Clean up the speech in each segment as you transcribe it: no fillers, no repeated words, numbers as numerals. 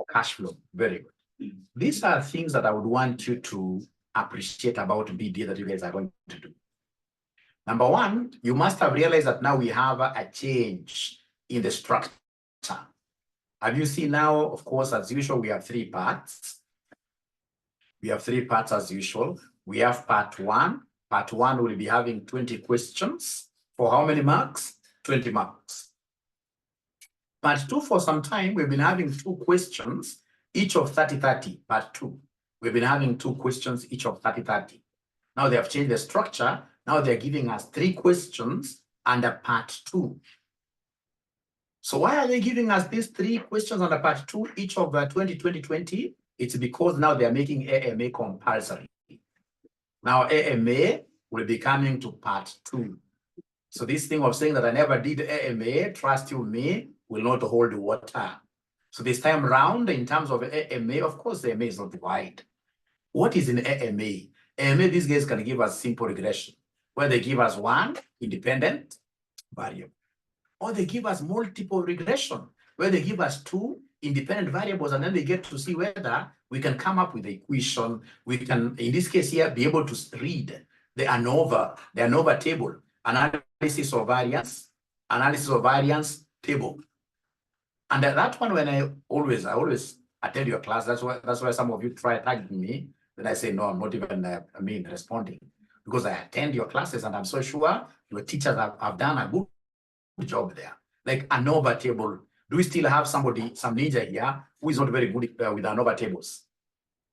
cash flow. Very good. These are things that I would want you to appreciate about BD that you guys are going to do. Number one, you must have realized that now we have a change in the structure. Have you seen now, of course, as usual, we have three parts. We have three parts as usual. We have part one. Part one will be having 20 questions. For how many marks? 20 marks. Part two, for some time, we've been having 2 questions, each of 30-30. Part two, we've been having 2 questions, each of 30-30. Now they have changed the structure. Now they're giving us 3 questions under part 2. So why are they giving us these 3 questions under part 2, each of 20? It's because now they're making AMA compulsory. Now AMA will be coming to part 2. So this thing of saying that I never did AMA, trust you me, will not hold water. So this time around, in terms of AMA, of course, AMA is not wide. What is in AMA? AMA, these guys can give us simple regression, where they give us one independent variable, or they give us multiple regression, where they give us 2 independent variables, and then they get to see whether we can come up with the equation. We can, in this case here, be able to read the ANOVA table, analysis of variance table. And that one, when I always attend your class, that's why some of you try tagging me. Then I say, no, I'm not even responding, because I attend your classes and I'm so sure your teachers have done a good job there. Like ANOVA table. Do we still have some ninja here who is not very good with ANOVA tables?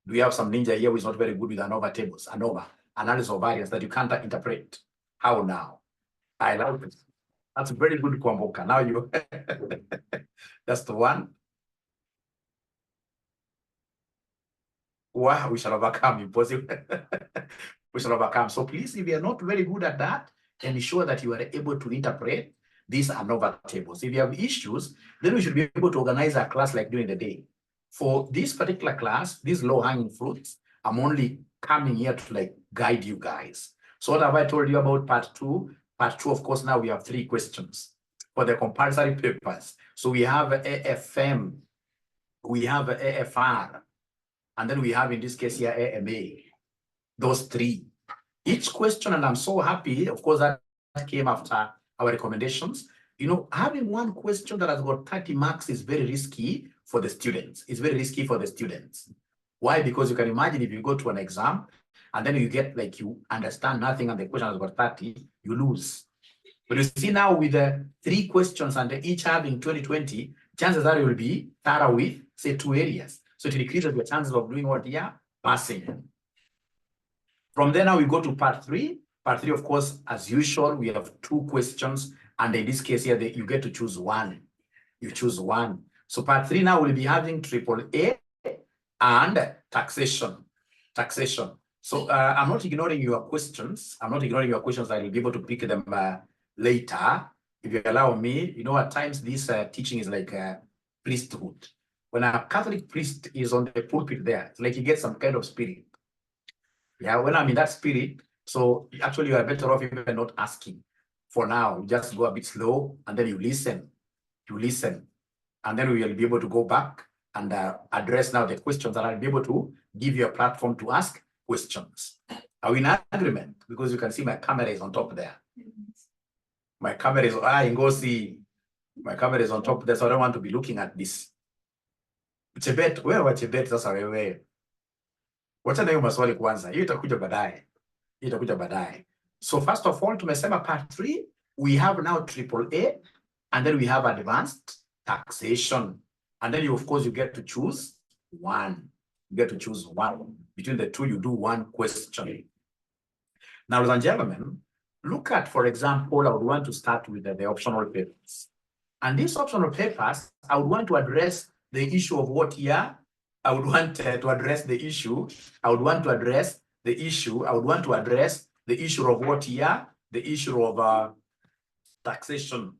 Do we have some ninja here who is not very good with ANOVA tables? ANOVA, analysis of variance that you can't interpret. How now? I love it. That's a very good Kwamboka. Now you, that's the one. Wow, we shall overcome, impossible. We shall overcome. So please, if you are not very good at that, ensure that you are able to interpret these ANOVA tables. If you have issues, then we should be able to organize a class like during the day. For this particular class, these low-hanging fruits, I'm only coming here to like guide you guys. So what have I told you about part 2? Part 2, of course, now we have 3 questions for the compulsory papers. So we have AFM, we have AFR, and then we have, in this case here, AMA. Those 3. Each question, and I'm so happy, of course, that came after our recommendations. You know, having one question that has got 30 marks is very risky for the students. It's very risky for the students. Why? Because you can imagine if you go to an exam and then you get like you understand nothing and the question has got 30, you lose. But you see now with the 3 questions and each having 20, chances are you will be thorough with, say, 2 areas. So it increases your chances of doing what here? Passing. From there now we go to part 3. Part 3, of course, as usual, we have 2 questions. And in this case here, you get to choose one. You choose one. So part 3 now will be having AAA and taxation. So I'm not ignoring your questions. I will be able to pick them later. If you allow me, you know, at times this teaching is like priesthood. When a Catholic priest is on the pulpit there, it's like you get some kind of spirit. Yeah, when I'm in that spirit, so actually you are better off even not asking. For now, you just go a bit slow and then you listen. And then we will be able to go back and address now the questions, and I'll be able to give you a platform to ask questions. Are we in agreement? Because you can see my camera is on top there. My camera is, my camera is on top there, so I don't want to be looking at this. Chebet, wewe Chebet sasa wewe. Wacha na hiyo maswali kwanza. Hiyo itakuja baadaye. So first of all, tumesema part 3, we have now AAA, and then we have advanced taxation. And then you, of course, you get to choose one. You get to choose one. Between the 2, you do 1 question. Now, ladies and gentlemen, look at, for example, I would want to start with the optional papers. And these optional papers, I would want to address the issue of what here? I would want to address the issue. I would want to address the issue of what here? The issue of taxation.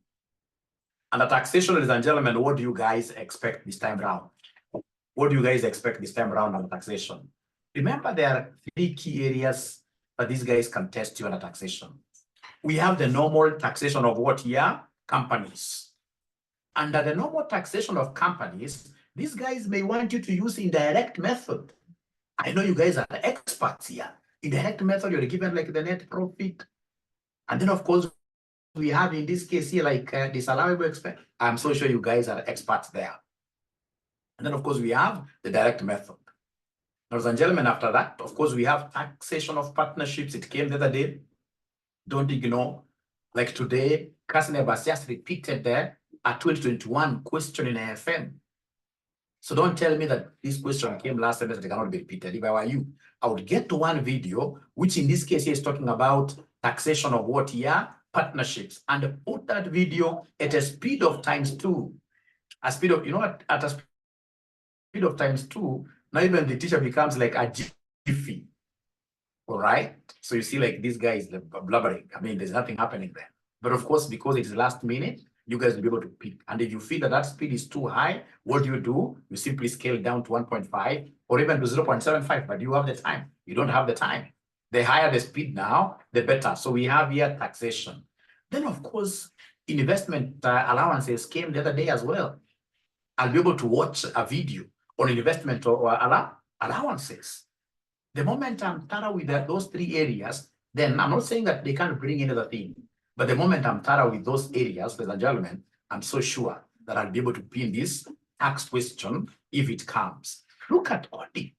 And the taxation, ladies and gentlemen, what do you guys expect this time around? What do you guys expect this time around on the taxation? Remember, there are 3 key areas that these guys can test you on a taxation. We have the normal taxation of what here? Companies. Under the normal taxation of companies, These guys may want you to use indirect method. I know you guys are experts here. Indirect method, you're given like the net profit. And then, of course, we have in this case here like disallowable expense. I'm so sure you guys are experts there. And then, of course, we have the direct method. Ladies and gentlemen, after that, of course, we have taxation of partnerships. It came the other day. Don't ignore. Like today, Kasnev has just repeated there a 2021 question in AFM. So don't tell me that this question came last semester, it cannot be repeated. If I were you, I would get to one video, which in this case here is talking about taxation of what here? Partnerships. And put that video at a speed of ×2. A speed of, at a speed of ×2, now even the teacher becomes like a jiffy. All right. So you see, like this guy is blubbering. I mean, there's nothing happening there. But of course, because it is last minute, you guys will be able to pick. And if you feel that that speed is too high, what do? You simply scale down to 1.5 or even to 0.75, but you have the time. You don't have the time. The higher the speed now, the better. So we have here taxation. Then, of course, investment allowances came the other day as well. I'll be able to watch a video on investment or allowances. The moment I'm thorough with those three areas, then I'm not saying that they can't bring in other thing. But the moment I'm thorough with those areas, ladies and gentlemen, I'm so sure that I'll be able to pin this tax question if it comes. Look at audit.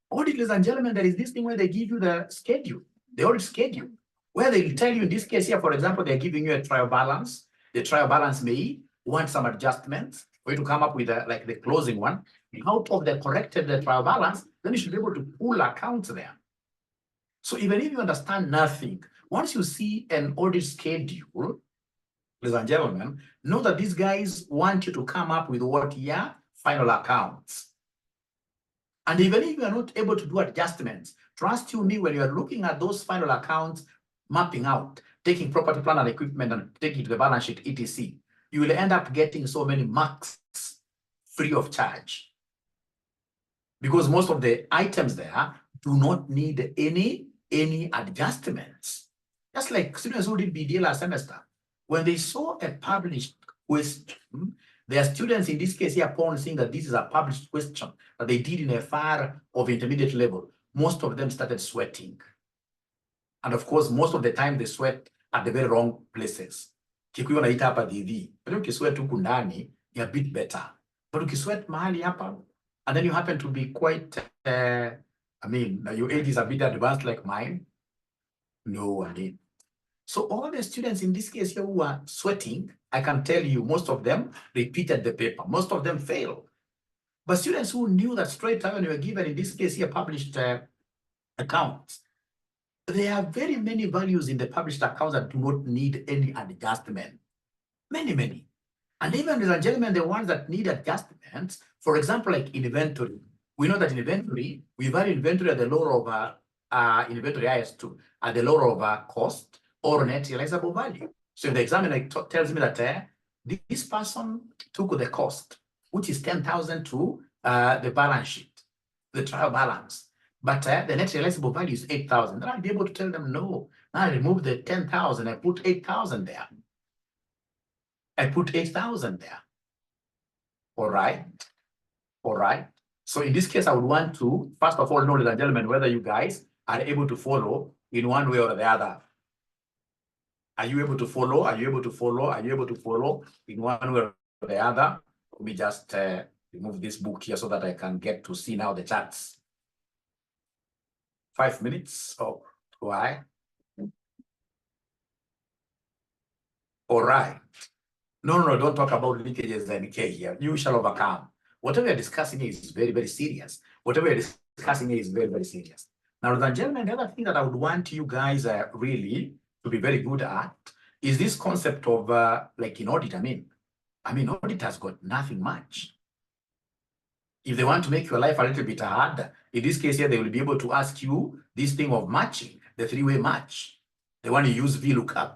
Audit, ladies and gentlemen, there is this thing where they give you the schedule, the audit schedule, where they tell you in this case here, for example, they're giving you a trial balance. The trial balance may want some adjustments for you to come up with like the closing one. Out of the corrected trial balance, then you should be able to pull accounts there. So even if you understand nothing, once you see an audit schedule, ladies and gentlemen, know that these guys want you to come up with what here? Final accounts. And even if you are not able to do adjustments, trust you me, when you are looking at those final accounts, mapping out, taking property, plant and equipment and taking it to the balance sheet, etc., you will end up getting so many marks free of charge. Because most of the items there do not need any adjustments. Just like students who did BDA last semester, when they saw a published question, their students in this case here, upon seeing that this is a published question that they did in a far of intermediate level, most of them started sweating. And of course, most of the time they sweat at the very wrong places. Kikuyu naita hapa DV. But ukisweat huku ndani, you're a bit better. But ukisweat mahali hapa, and then you happen to be quite, I mean, your age is a bit advanced like mine. No, I mean. So all the students in this case here who are sweating, I can tell you, most of them repeated the paper. Most of them failed. But students who knew that straight away when you were given, in this case here, published accounts, there are very many values in the published accounts that do not need any adjustment. Many. And even, ladies and gentlemen, the ones that need adjustments, for example, like inventory. We know that inventory, we value inventory at the lower of inventory IS2, at the lower of cost or net realizable value. So if the examiner tells me that this person took the cost, which is 10,000 to the balance sheet, the trial balance, but the net realizable value is 8,000, then I'll be able to tell them, no, now I remove the 10,000, I put 8,000 there. I put 8,000 there. All right. So in this case, I would want to, first of all, know, ladies and gentlemen, whether you guys are able to follow in one way or the other. Are you able to follow? Are you able to follow? Are you able to follow in one way or the other? Let me just remove this book here so that I can get to see now the charts. 5 minutes. Oh, why? All right. No, don't talk about leakages and K here. You shall overcome. Whatever you're discussing here is very, very serious. Whatever you're discussing here is very, very serious. Now, ladies and gentlemen, the other thing that I would want you guys really to be very good at is this concept of like in audit. I mean, audit has got nothing much. If they want to make your life a little bit hard, in this case here, they will be able to ask you this thing of matching, the three-way match. They want to use VLOOKUP.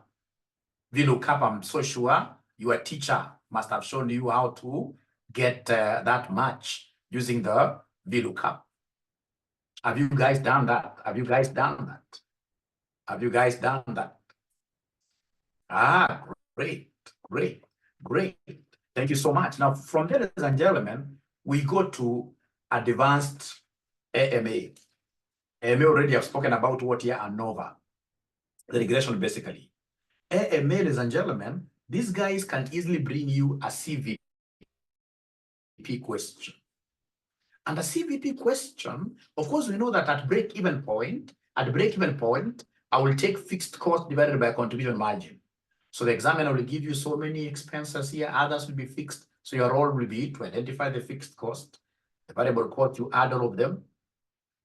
VLOOKUP, I'm so sure your teacher must have shown you how to get that match using the VLOOKUP. Have you guys done that? Have you guys done that? Have you guys done that? Ah, great. Thank you so much. Now, from there, ladies and gentlemen, we go to advanced AMA. AMA already have spoken about what here ANOVA, the regression basically. AMA, ladies and gentlemen, these guys can easily bring you a CVP question. And a CVP question, of course, we know that at break-even point, I will take fixed cost divided by contribution margin. So the examiner will give you so many expenses here, others will be fixed. So your role will be to identify the fixed cost, the variable cost, you add all of them.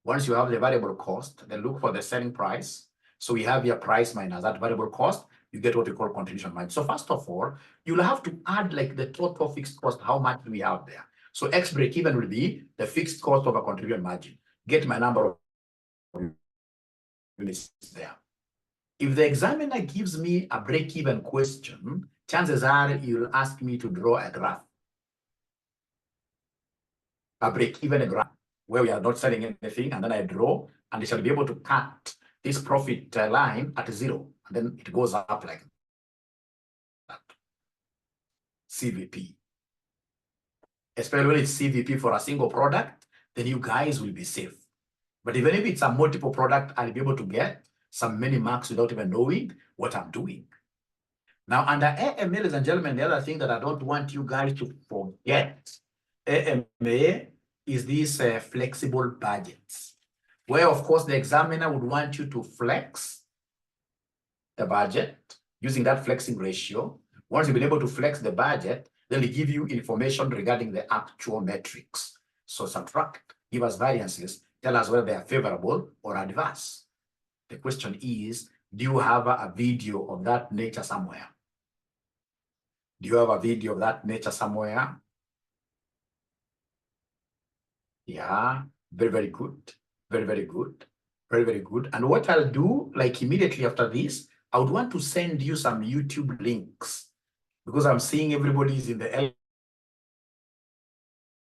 Once you have the variable cost, then look for the selling price. So we have your price minus that variable cost, you get what we call contribution margin. So first of all, you'll have to add like the total fixed cost, how much do we have there? So X break even will be the fixed cost of a contribution margin. Get my number of units there. If the examiner gives me a break even question, chances are you'll ask me to draw a graph. A break even graph where we are not selling anything, and then I draw, and I shall be able to cut this profit line at 0, and then it goes up like that. CVP. Especially when it's CVP for a single product, then you guys will be safe. But even if it's a multiple product, I'll be able to get some many marks without even knowing what I'm doing. Now, under AMA, ladies and gentlemen, the other thing that I don't want you guys to forget, AMA is these flexible budgets, where, of course, the examiner would want you to flex the budget using that flexing ratio. Once you've been able to flex the budget, then they give you information regarding the actual metrics. So subtract, give us variances, tell us whether they are favorable or adverse. The question is, do you have a video of that nature somewhere? Do you have a video of that nature somewhere? Yeah, very, very good. Very, very good. Very, very good. And what I'll do, like immediately after this, I would want to send you some YouTube links, because I'm seeing everybody's in the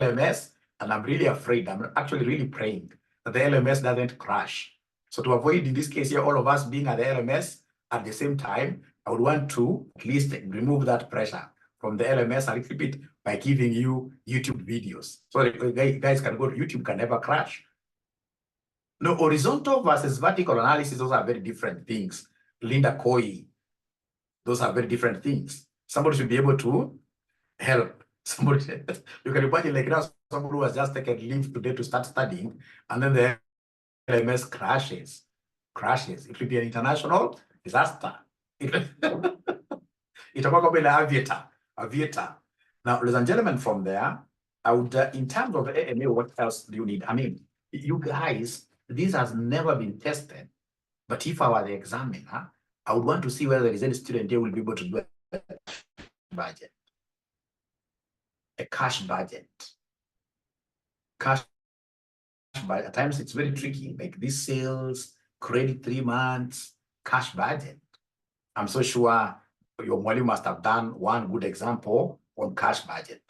LMS, and I'm really afraid. I'm actually really praying that the LMS doesn't crash. So to avoid, in this case here, all of us being at the LMS at the same time, I would want to at least remove that pressure from the LMS a little bit by giving you YouTube videos. So guys can go to YouTube, can never crash. No, horizontal versus vertical analysis, those are very different things. Linda Coy, those are very different things. Somebody should be able to help. Somebody, you can imagine like now, somebody who has just taken leave today to start studying, and then the LMS crashes. It will be an international disaster. It will be an aviator. Now, ladies and gentlemen, from there, I would, in terms of AMA, what else do you need? I mean, you guys, this has never been tested, but if I were the examiner, I would want to see whether there is any student here will be able to do a budget. A cash budget. Cash budget. At times it's very tricky, like this sales, credit 3 months, cash budget. I'm so sure your module must have done one good example on cash budget.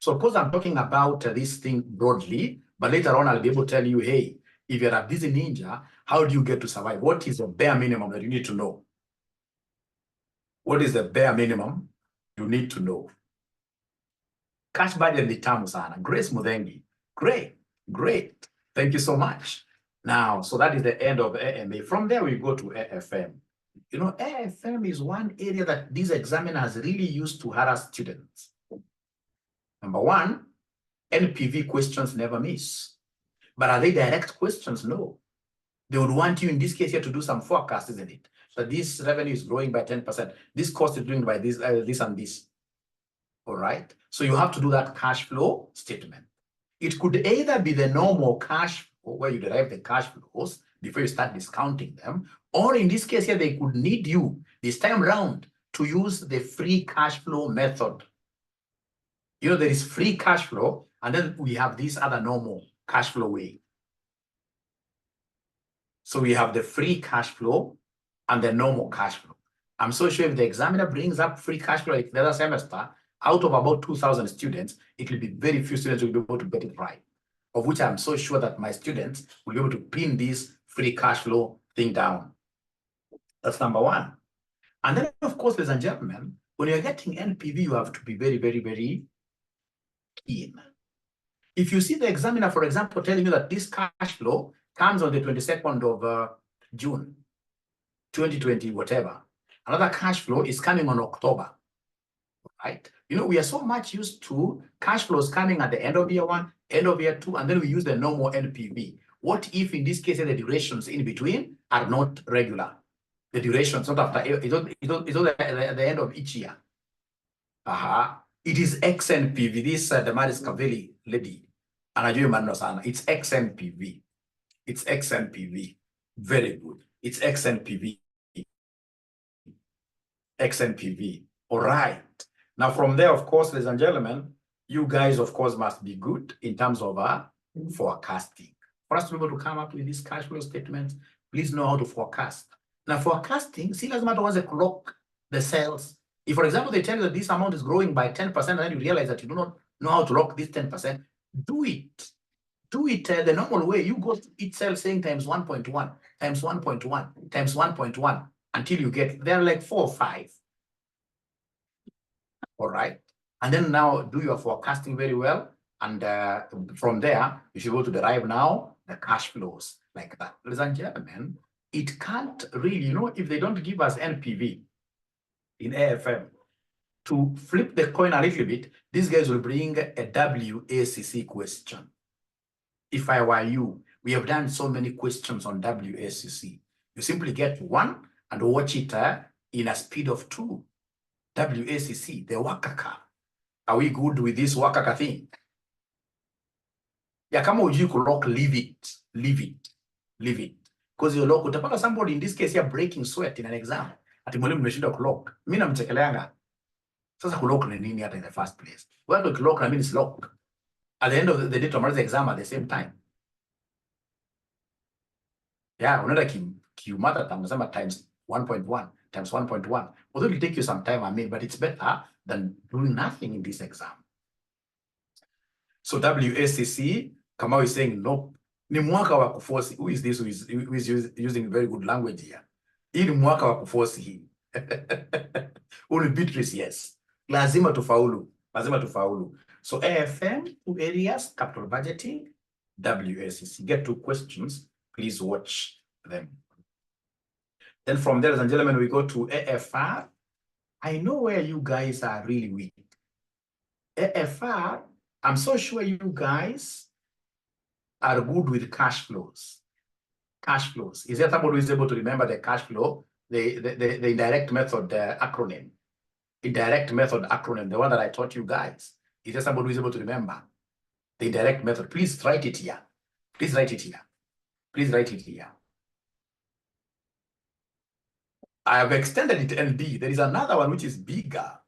So of course I'm talking about this thing broadly, but later on I'll be able to tell you, hey, if you're a busy ninja, how do you get to survive? What is the bare minimum that you need to know? What is the bare minimum you need to know? Cash budget ni tamu sana. Grace Mudhengi. Great. Thank you so much. Now, so that is the end of AMA. From there, we go to AFM. You know, AFM is one area that these examiners really used to harass students. Number one, NPV questions never miss. But are they direct questions? No. They would want you, in this case here, to do some forecast, isn't it? So this revenue is growing by 10%. This cost is growing by this and this. All right. So you have to do that cash flow statement. It could either be the normal cash flow where you derive the cash flows before you start discounting them, or in this case here, they could need you this time round to use the free cash flow method. You know, there is free cash flow, and then we have this other normal cash flow way. So we have the free cash flow and the normal cash flow. I'm so sure if the examiner brings up free cash flow like the other semester, out of about 2,000 students, it will be very few students who will be able to get it right, of which I'm so sure that my students will be able to pin this free cash flow thing down. That's number one. And then, of course, ladies and gentlemen, when you're getting NPV, you have to be very, very, very keen. If you see the examiner, for example, telling you that this cash flow comes on the 22nd of June, 2020, whatever, another cash flow is coming on October, right? You know, we are so much used to cash flows coming at the end of year one, end of year two, and then we use the normal NPV. What if in this case, the durations in between are not regular? The durations, not after, it's not at the end of each year. It is XNPV. This the Maris Cavelli lady. It's XNPV. It's XNPV. Very good. It's XNPV. XNPV. All right. Now, from there, of course, ladies and gentlemen, you guys, of course, must be good in terms of forecasting. For us to be able to come up with this cash flow statement, please know how to forecast. Now, forecasting, see, doesn't matter once they clock the sales. If, for example, they tell you that this amount is growing by 10%, and then you realize that you do not know how to lock this 10%, do it. Do it the normal way. You go to each cell saying times 1.1, times 1.1, times 1.1, until you get, they're like 4 or 5. All right. And then now do your forecasting very well. And from there, you should go to derive now the cash flows like that. Ladies and gentlemen, it can't really, you know, if they don't give us NPV in AFM, to flip the coin a little bit, these guys will bring a WACC question. If I were you, we have done so many questions on WACC. You simply get one and watch it in a speed of 2. WACC, the wakaka. Are we good with this wakaka thing? Yeah, kama ujui kulock, leave it. Leave it. Leave it. Because you lock, utapata somebody in this case here breaking sweat in an exam. Ati mwalimu nimeshinda kulock. Mimi namchekeleanga. Sasa kulock ni nini hata in the first place? Why do kulock na mean it's lock? At the end of the day, tomorrow's exam at the same time. Yeah, unaenda kiumata tamnasema times 1.1 times 1.1. Although it will take you some time, I mean, but it's better than doing nothing in this exam. So WACC, Kamau is saying, no, ni mwaka wa kuforce. Who is this who is using very good language here? Hii ni mwaka wa kuforce hii. Only Beatrice, yes. Lazima tufaulu. Lazima tufaulu. So AFM, 2 areas, capital budgeting, WACC. Get 2 questions. Please watch them. Then from there, ladies and gentlemen, we go to AFR. I know where you guys are really weak. AFR, I'm so sure you guys are good with cash flows. Cash flows. Is there somebody who is able to remember the cash flow, the indirect method acronym? Indirect method acronym, the one that I taught you guys. Is there somebody who is able to remember the indirect method? Please write it here. Please write it here. Please write it here. I have extended it to ND. There is another one which is bigger.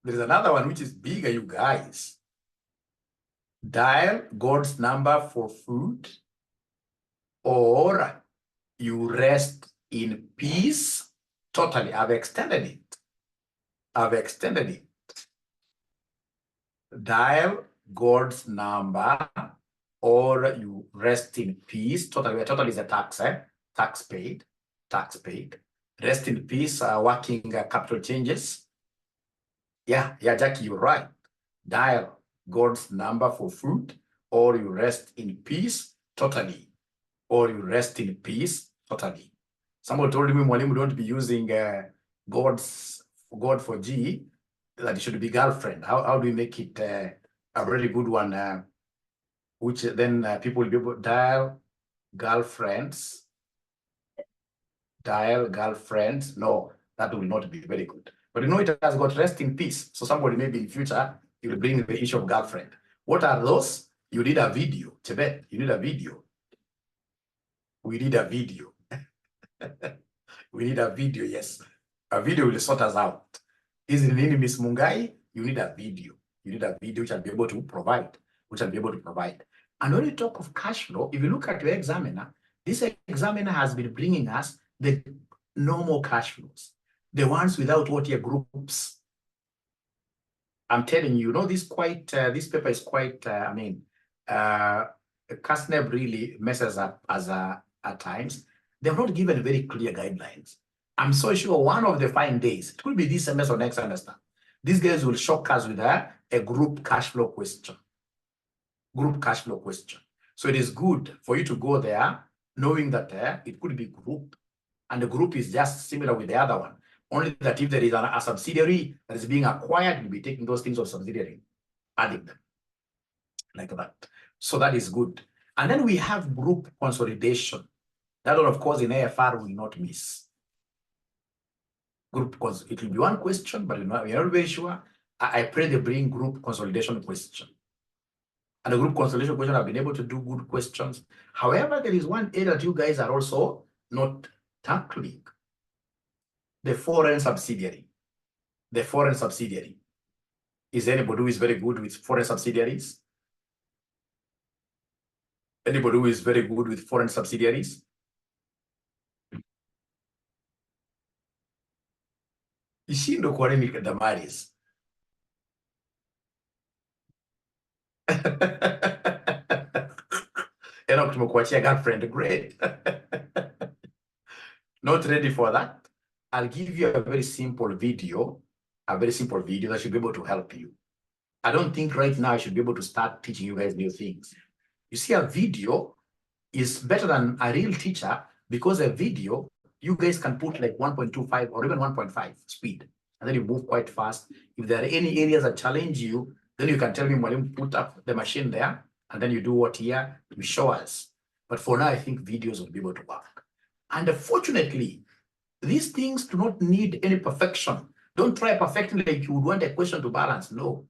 There is another one which is bigger, you guys. Dial God's number for food, or you rest in peace. Totally, I've extended it. I've extended it. Dial God's number, or you rest in peace. Totally, totally is a tax, tax paid, tax paid. Rest in peace, working capital changes. Yeah, Jackie, you're right. Dial God's number for food, or you rest in peace, totally. Or you rest in peace, totally. Somebody told me, Mwalimu, don't be using God for G, that it should be girlfriend. How do we make it a really good one, which then people will be able to dial girlfriends. Dial girlfriends. No, that will not be very good. But you know, it has got rest in peace. So somebody maybe in future, you will bring the issue of girlfriend. What are those? You need a video. Tibet, you need a video. We need a video. We need a video, yes. A video will sort us out. Is it in Miss Mungai? You need a video. You need a video which I'll be able to provide. And when you talk of cash flow, if you look at your examiner, this examiner has been bringing us the normal cash flows, the ones without what your groups. I'm telling you, this paper is quite, CASNEB really messes up at times. They've not given very clear guidelines. I'm so sure one of the fine days, it could be this semester or next semester, these guys will shock us with a a group cash flow question. Group cash flow question. So it is good for you to go there knowing that it could be group, and the group is just similar with the other one. Only that if there is a subsidiary that is being acquired, you'll be taking those things of subsidiary, adding them like that. So that is good. And then we have group consolidation. That one, of course, in AFR will not miss. Group, because it will be one question, but we're not very sure. I pray they bring group consolidation question. And the group consolidation question, I've been able to do good questions. However, there is one area that you guys are also not tackling. The foreign subsidiary. The foreign subsidiary. Is anybody who is very good with foreign subsidiaries? Anybody who is very good with foreign subsidiaries? Ishindo kwa nini Damaris? Enoch tumekuachia girlfriend, great. Not ready for that? I'll give you a very simple video that should be able to help you. I don't think right now I should be able to start teaching you guys new things. You see, a video is better than a real teacher because a video, you guys can put like 1.25 or even 1.5 speed, and then you move quite fast. If there are any areas that challenge you, then you can tell me, Mwalimu, put up the machine there, and then you do what here, you show us. But for now, I think videos will be able to work. And fortunately, these things do not need any perfection. Don't try perfecting like you would want a question to balance. No.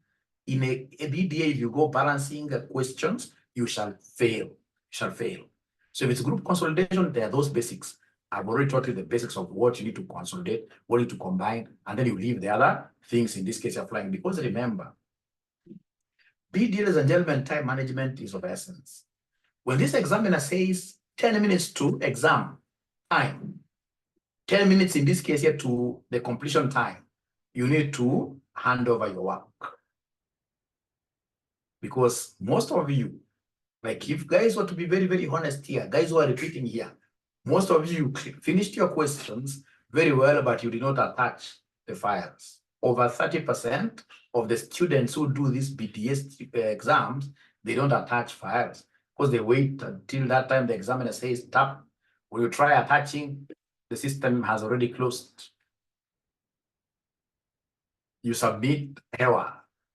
In a BDA, if you go balancing questions, you shall fail. You shall fail. So if it's group consolidation, there are those basics. I've already taught you the basics of what you need to consolidate, what you need to combine, and then you leave the other things, in this case, you're flying. Because remember, BDA, ladies and gentlemen, time management is of essence. When this examiner says 10 minutes to exam time, 10 minutes in this case here to the completion time, you need to hand over your work. Because most of you, like if guys were to be very, very honest here, guys who are repeating here, most of you finished your questions very well, but you did not attach the files. Over 30% of the students who do these BTS exams, they don't attach files because they wait until that time the examiner says, tap. When you try attaching, the system has already closed. You submit hewa.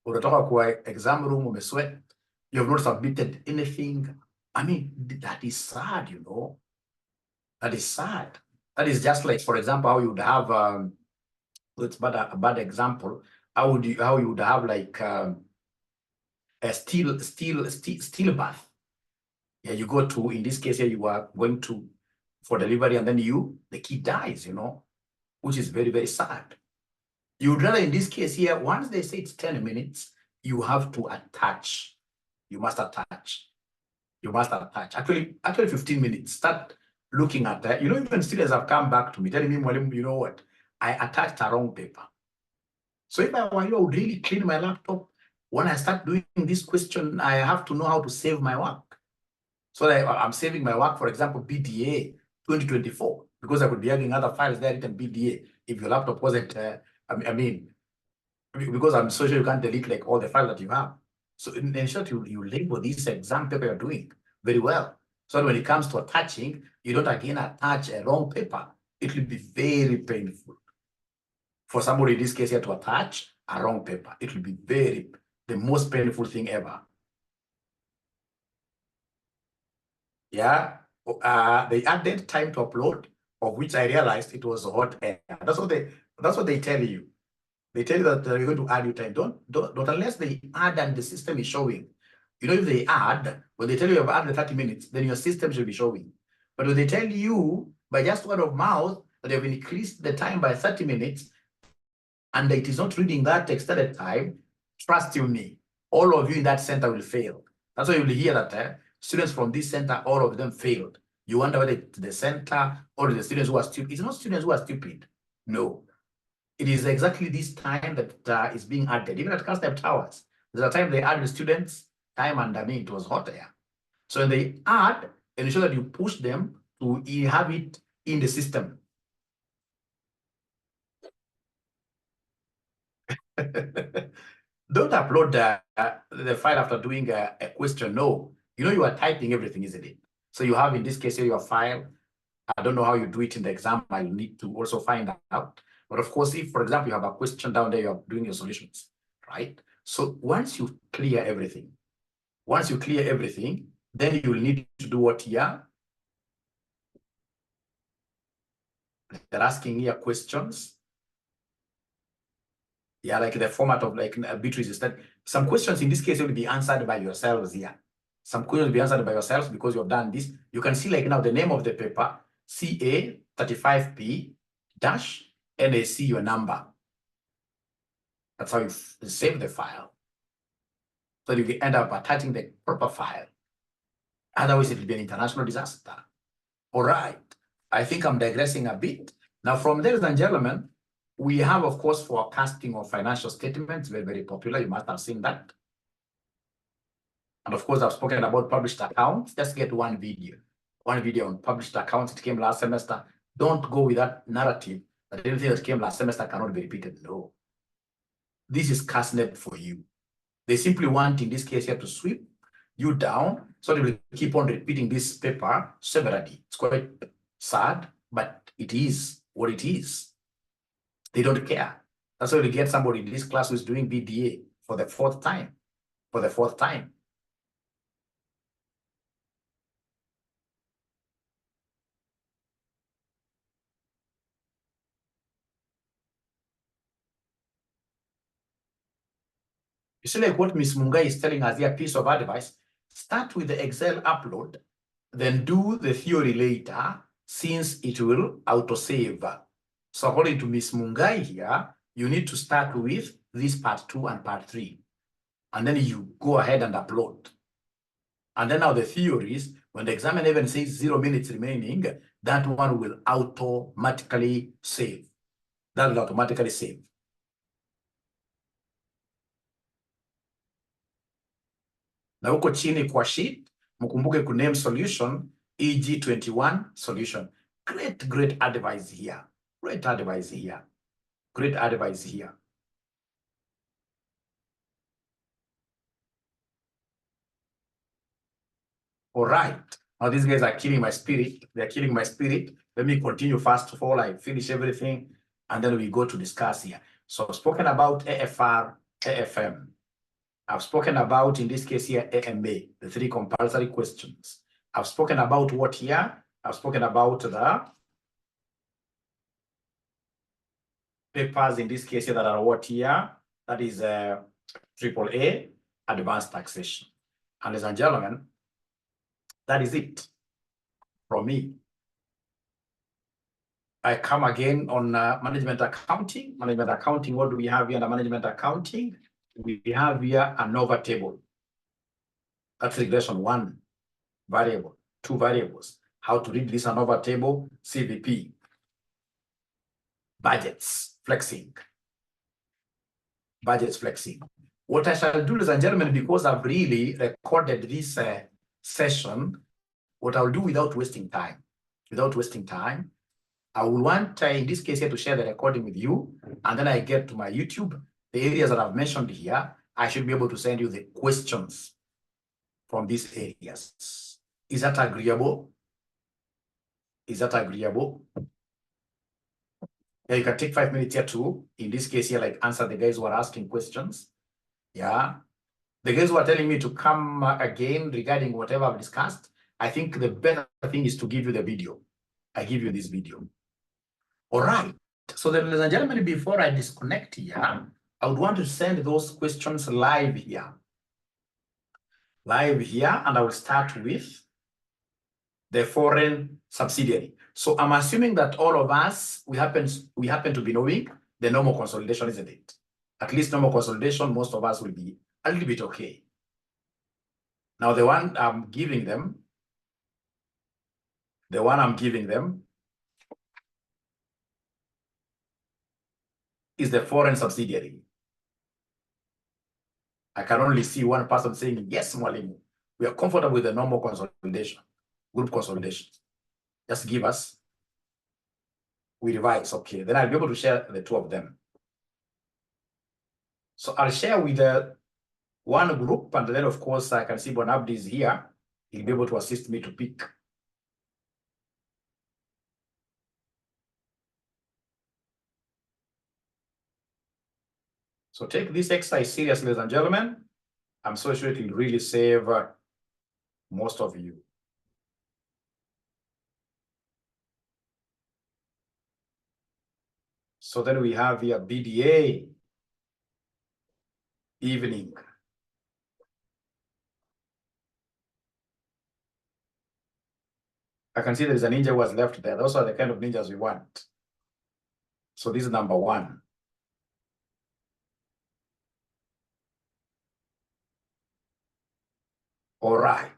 Unatoka kwa exam room, umesweat. You have not submitted anything. I mean, that is sad, you know. That is sad. That is just like, for example, how you would have, it's a bad example. How you would have like a steel bath. Yeah, you go to, in this case here, you are going to for delivery, and then the kid dies, you know, which is very, very sad. You would rather, in this case here, once they say it's 10 minutes, you have to attach. You must attach. You must attach. Actually 15 minutes. Start looking at that. You know, even students have come back to me telling me, Mwalimu, you know what? I attached a wrong paper. So if I were you, I would really clean my laptop. When I start doing this question, I have to know how to save my work. So that I'm saving my work, for example, BDA 2024, because I could be having other files there written BDA. If your laptop wasn't, I mean, because I'm so sure you can't delete like all the files that you have. So in short, you label this exam paper you're doing very well. So when it comes to attaching, you don't again attach a wrong paper. It will be very painful for somebody in this case here to attach a wrong paper. It will be the most painful thing ever. Yeah, they added time to upload, of which I realized it was hot air. That's what they tell you. They tell you that they're going to add you time. Don't unless they add and the system is showing. You know, if they add, when they tell you you've added 30 minutes, then your system should be showing. But when they tell you by just word of mouth that they've increased the time by 30 minutes and it is not reading that extended time, trust you me, all of you in that center will fail. That's why you will hear that students from this center, all of them failed. You wonder whether it's the center or the students who are stupid. It's not students who are stupid. No. It is exactly this time that is being added. Even at Castep Towers, there's a time they added students time, and I mean, it was hot there. So when they add, ensure that you push them to have it in the system. Don't upload the file after doing a question. No, you are typing everything, isn't it? So you have, in this case, your file. I don't know how you do it in the exam. I need to also find out. But of course, if, for example, you have a question down there, you're doing your solutions, right? So once you clear everything, then you will need to do what here? They're asking here questions. Yeah, like the format of like Beatrice is that some questions in this case will be answered by yourselves here. Some questions will be answered by yourselves because you've done this. You can see like now the name of the paper, CA35P dash NAC, your number. That's how you save the file. So you can end up attaching the proper file. Otherwise, it will be an international disaster. All right. I think I'm digressing a bit. Now, from there, ladies and gentlemen, we have, of course, forecasting of financial statements, very, very popular. You must have seen that. And of course, I've spoken about published accounts. Just get one video on published accounts. It came last semester. Don't go with that narrative that anything that came last semester cannot be repeated. No. This is cast-net for you. They simply want, in this case here, to sweep you down, so they will keep on repeating this paper severally. It's quite sad, but it is what it is. They don't care. That's why we get somebody in this class who's doing BDA for the fourth time. You see, like what Ms. Mungai is telling us here, piece of advice, start with the Excel upload, then do the theory later, since it will autosave. So according to Ms. Mungai here, you need to start with this part 2 and part 3. And then you go ahead and upload. And then now the theories, when the examiner even says 0 minutes remaining, that one will automatically save. That will automatically save. Na huko chini kwa sheet, mkumbuke kuname solution, EG21 solution. Great advice here. Great advice here. All right. Now these guys are killing my spirit. They're killing my spirit. Let me continue fast of all. I finish everything, and then we go to discuss here. So I've spoken about AFR, AFM. I've spoken about, in this case here, AMA, the 3 compulsory questions. I've spoken about what here? I've spoken about the papers, in this case here, that are what here? That is AAA, advanced taxation. And ladies and gentlemen, that is it from me. I come again on management accounting. Management accounting, what do we have here under management accounting? We have here ANOVA table. That's regression 1 variable, 2 variables. How to read this ANOVA table? CVP. Budgets, flexing. What I shall do, ladies and gentlemen, because I've really recorded this session, what I'll do without wasting time, I will want, in this case here, to share the recording with you, and then I get to my YouTube, the areas that I've mentioned here, I should be able to send you the questions from these areas. Is that agreeable? Yeah, you can take 5 minutes here too. In this case here, like answer the guys who are asking questions. Yeah. The guys who are telling me to come again regarding whatever I've discussed, I think the better thing is to give you the video. I give you this video. All right. So then, ladies and gentlemen, before I disconnect here, I would want to send those questions live here. And I will start with the foreign subsidiary. So I'm assuming that all of us, we happen to be knowing the normal consolidation, isn't it? At least normal consolidation, most of us will be a little bit okay. Now, the one I'm giving them is the foreign subsidiary. I can only see one person saying, yes, Mwalimu, we are comfortable with the normal consolidation, group consolidation. Just give us, we revise, okay. Then I'll be able to share the 2 of them. So I'll share with one group, and then of course I can see Bonabdi is here. He'll be able to assist me to pick. So take this exercise seriously, ladies and gentlemen. I'm so sure it will really save most of you. So then we have here BDA evening. I can see there is a ninja who was left there. Those are the kind of ninjas we want. So this is number 1. All right.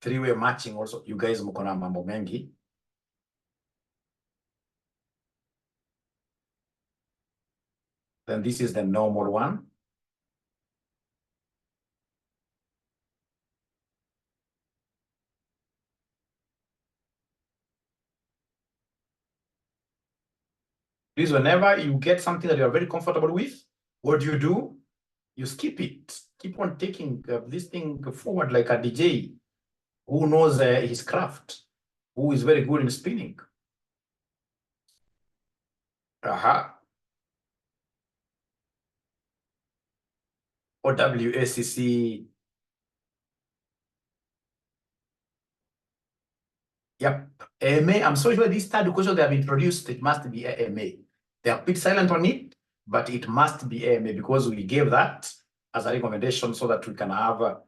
3-way matching also. You guys mko na mambo mengi. Then this is the normal one. Please, whenever you get something that you are very comfortable with, what do? You skip it. Keep on taking this thing forward like a DJ who knows his craft, who is very good in spinning. OWACC. Yep. AMA, I'm so sure this third question they have introduced, it must be AMA. They are a bit silent on it, but it must be AMA because we gave that as a recommendation so that we can have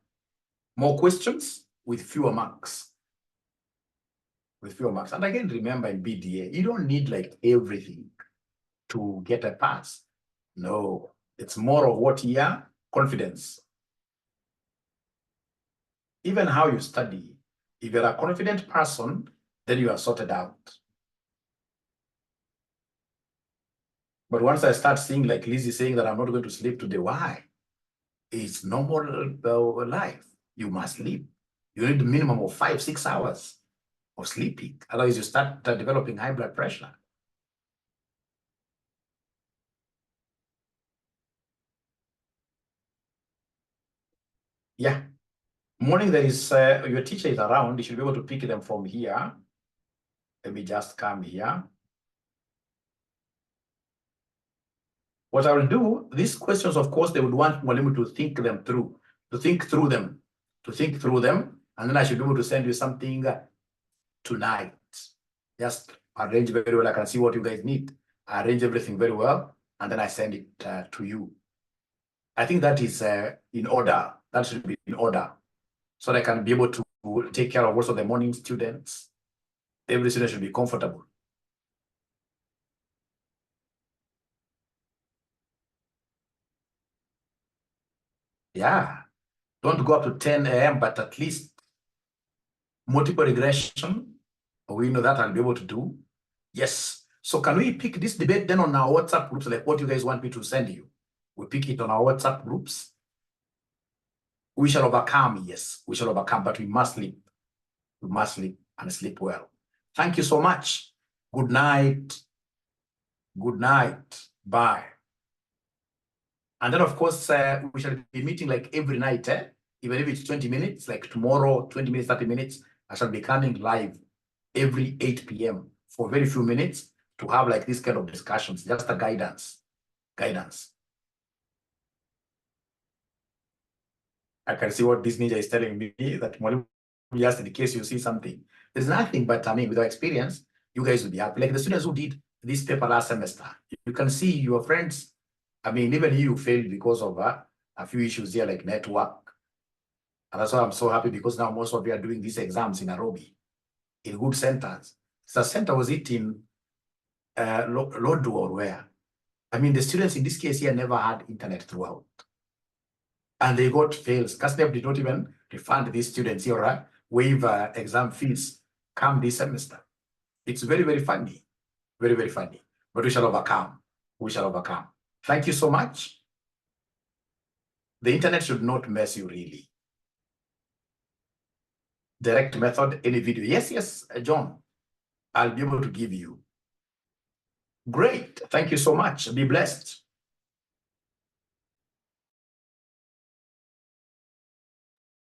more questions with fewer marks. With fewer marks. And again, remember in BDA, you don't need like everything to get a pass. No, it's more of what here, confidence. Even how you study. If you're a confident person, then you are sorted out. But once I start seeing like Lizzie saying that I'm not going to sleep today, why? It's normal life. You must sleep. You need a minimum of 5-6 hours of sleeping. Otherwise, you start developing high blood pressure. Yeah. Morning, there is your teacher is around. You should be able to pick them from here. Let me just come here. What I will do, these questions, of course, they would want Mwalimu to think them through, to think through them, and then I should be able to send you something tonight. Just arrange very well. I can see what you guys need. I arrange everything very well, and then I send it to you. I think that is in order. That should be in order, so that I can be able to take care of also the morning students. Every student should be comfortable. Yeah, don't go up to 10 a.m., but at least multiple regression, we know that I'll be able to do. Yes. So can we pick this debate then on our WhatsApp groups, like what you guys want me to send you? We pick it on our WhatsApp groups. We shall overcome, yes, we shall overcome, but we must sleep. We must sleep and sleep well. Thank you so much. Good night. Good night. Bye. And then, of course, we shall be meeting like every night, even if it's 20 minutes, like tomorrow, 20 minutes, 30 minutes, I shall be coming live every 8 p.m. for very few minutes to have like this kind of discussions, just a guidance. I can see what this ninja is telling me, that just in case you see something. There's nothing, but I mean, with our experience, you guys will be happy. Like the students who did this paper last semester, you can see your friends. I mean, even you failed because of a few issues here, like network. And that's why I'm so happy, because now most of you are doing these exams in Nairobi, in good centers. The center was it in Lodo or where? I mean, the students in this case here never had internet throughout. And they got fails. CASNEP did not even refund these students or waive exam fees come this semester. It's very, very funny. Very, very funny. But we shall overcome. We shall overcome. Thank you so much. The internet should not mess you, really. Direct method, any video. Yes, John. I'll be able to give you. Great. Thank you so much. Be blessed.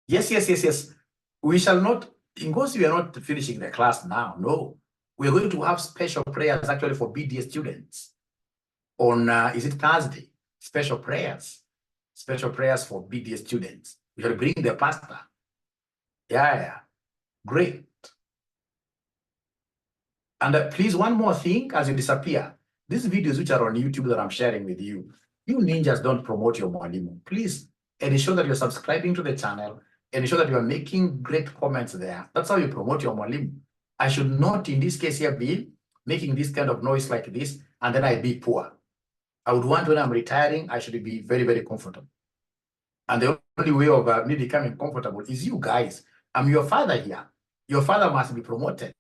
Yes. We shall not, in course, we are not finishing the class now. No, we are going to have special prayers actually for BDS students on, is it Thursday? Special prayers for BDS students. We shall bring the pastor. Yeah. Great. And please, one more thing as you disappear. These videos which are on YouTube that I'm sharing with you, you ninjas don't promote your mwalimu. Please ensure that you're subscribing to the channel, ensure that you are making great comments there. That's how you promote your mwalimu. I should not, in this case here, be making this kind of noise like this, and then I be poor. I would want, when I'm retiring, I should be very, very comfortable. And the only way of me becoming comfortable is you guys. I'm your father here. Your father must be promoted.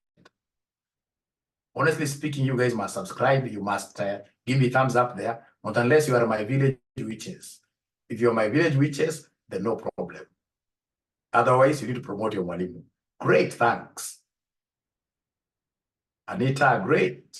Honestly speaking, you guys must subscribe. You must give me thumbs up there, not unless you are my village witches. If you're my village witches, then no problem. Otherwise, you need to promote your mwalimu. Great, thanks. Anita, great.